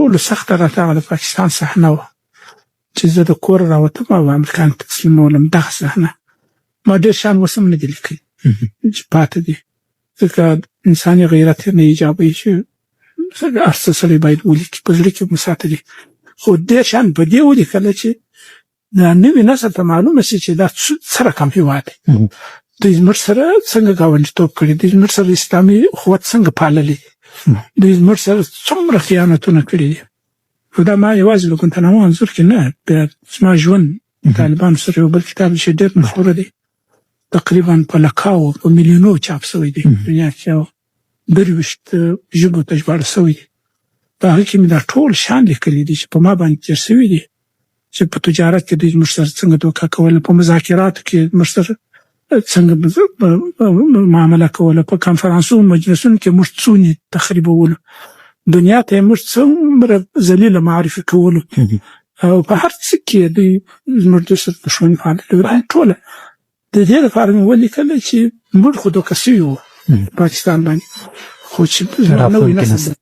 ټولو سخته راته هغه د پاکستان صحنه وه چې زه د کوره راوتم او امریکایانو ته تسلیمولم. دغه صحنه ما ډېر شیان اوس هم نه دي لیکلي چې پاتې دي، ځکه انساني غیرت نه ایجابوي چې هر څه سړی باید ولیکي، په زړه کې مو ساتلي. خو ډېر شیان په دې ولیکله چې دا نوي نسل ته معلومه شي چې دا څه رقم هېواد دی، دوی زموږ سره څنګه ګاونډیتوب کړی، دوی زموږ سره اسلامي اخوت څنګه پاللی، دوی زموږ سره څومره خیانتونه کړي دي. خو دا ما یوازې له ګوانتانامو انځور کې نه، بیا زما ژوند طالبانو سره یو بل کتاب چې ډېر مشهوره دی، تقریبا په لکاو په میلیونو چاپ شوی دی، دنیا کې 23 ژبو ته ژباړل شوی دی. په هغه کې مې دا ټول شیان لیکلي دي چې په ما باندې تېر شوي دي، چې په تجارت کې دوی زموږ سره څنګه دوکه کوله، په مذاکراتو کې زموږ سره څنګه معامله کوله، په کنفرانسونو مجلسونو کې موږ څونې تخریبولو، دنیا ته یې موږ څومره ذلیله معرفي کولو، او په هر څه کې دوی زموږ سره دښمني فعاله ټوله. د دې لپاره مې ولیکله چې موږ خو دوکه شوي وو پاکستان باندې، خو چې نوی نسل